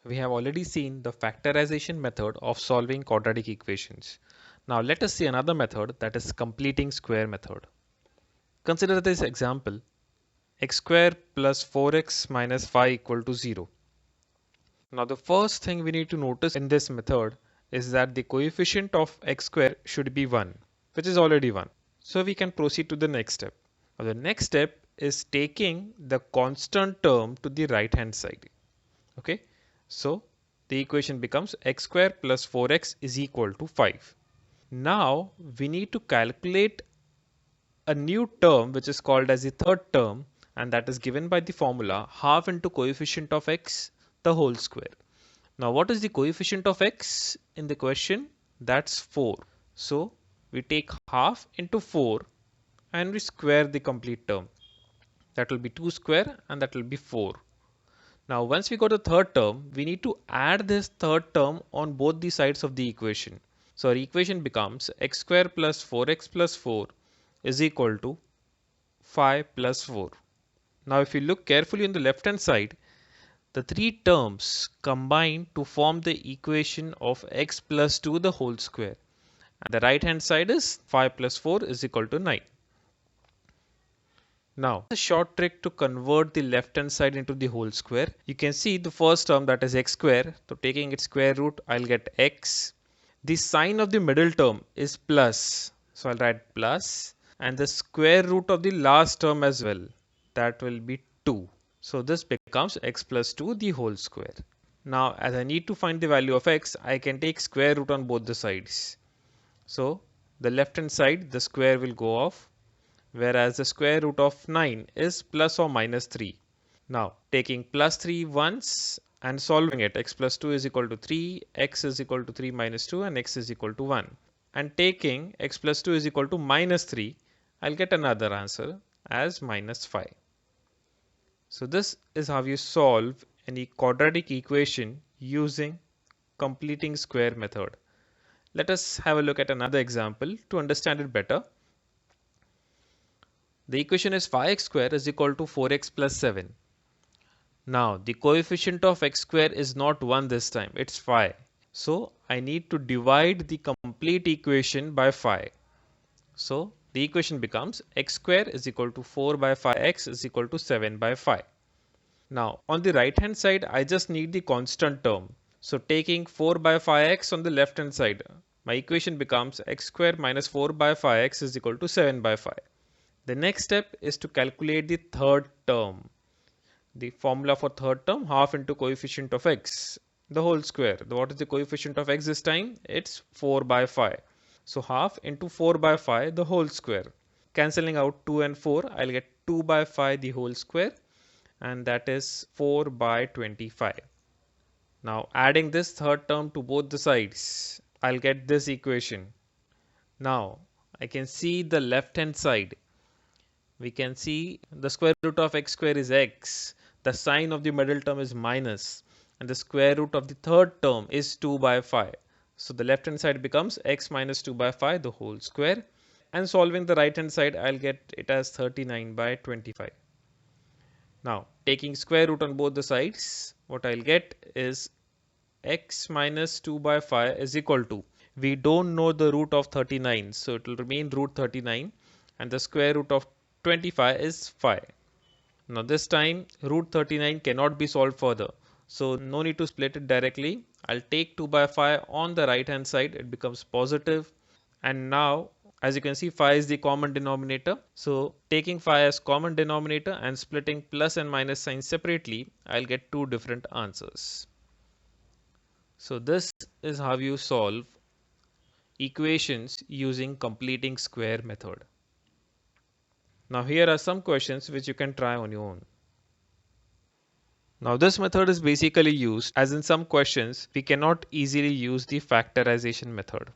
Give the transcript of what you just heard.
We have already seen the factorization method of solving quadratic equations. Now let us see another method, that is completing square method. Consider this example: x square plus 4x minus 5 equal to 0. Now the first thing we need to notice in this method is that the coefficient of x square should be 1, which is already 1. So we can proceed to the next step. Now the next step is taking the constant term to the right hand side. Okay, so the equation becomes x square plus 4x is equal to 5. Now we need to calculate a new term which is called as the third term, and that is given by the formula half into coefficient of x the whole square. Now what is the coefficient of x in the question? That's 4. So we take half into 4 and we square the complete term. That will be 2 square and that will be 4. Now once we got the third term, we need to add this third term on both the sides of the equation. So our equation becomes x square plus 4x plus 4 is equal to 5 plus 4. Now if you look carefully on the left hand side, the three terms combine to form the equation of x plus 2 the whole square. And the right hand side is 5 plus 4 is equal to 9. Now, a short trick to convert the left hand side into the whole square. You can see the first term, that is x square. So taking its square root, I'll get x. The sign of the middle term is plus. So I'll write plus. And the square root of the last term as well. That will be 2. So this becomes x plus 2 the whole square. Now as I need to find the value of x, I can take square root on both the sides. So the left hand side, the square will go off, whereas the square root of 9 is plus or minus 3. Now taking plus 3 once and solving it, x plus 2 is equal to 3, x is equal to 3 minus 2 and x is equal to 1. And taking x plus 2 is equal to minus 3, I'll get another answer as minus 5. So this is how you solve any quadratic equation using completing square method. Let us have a look at another example to understand it better. The equation is 5x square is equal to 4x plus 7. Now the coefficient of x square is not 1 this time, it's 5. So I need to divide the complete equation by 5. So the equation becomes x square is equal to 4 by 5x is equal to 7 by 5. Now on the right hand side, I just need the constant term. So taking 4 by 5x on the left hand side, my equation becomes x square minus 4 by 5x is equal to 7 by 5. The next step is to calculate the third term. The formula for third term, half into coefficient of x, the whole square. What is the coefficient of x this time? It's 4 by 5. So half into 4 by 5 the whole square. Cancelling out 2 and 4, I'll get 2 by 5 the whole square, and that is 4 by 25. Now adding this third term to both the sides, I'll get this equation. Now I can see the left hand side. We can see the square root of x square is x, the sign of the middle term is minus, and the square root of the third term is 2 by 5. So the left hand side becomes x minus 2 by 5 the whole square, and solving the right hand side, I'll get it as 39 by 25. Now taking square root on both the sides, what I'll get is x minus 2 by 5 is equal to, we don't know the root of 39, so it will remain root 39, and the square root of 25 is 5. Now this time root 39 cannot be solved further, so no need to split it directly. I'll take 2 by 5 on the right hand side, it becomes positive, and now as you can see 5 is the common denominator, so taking 5 as common denominator and splitting plus and minus signs separately, I'll get two different answers. So this is how you solve equations using completing square method. Now here are some questions which you can try on your own. Now this method is basically used as in some questions we cannot easily use the factorization method.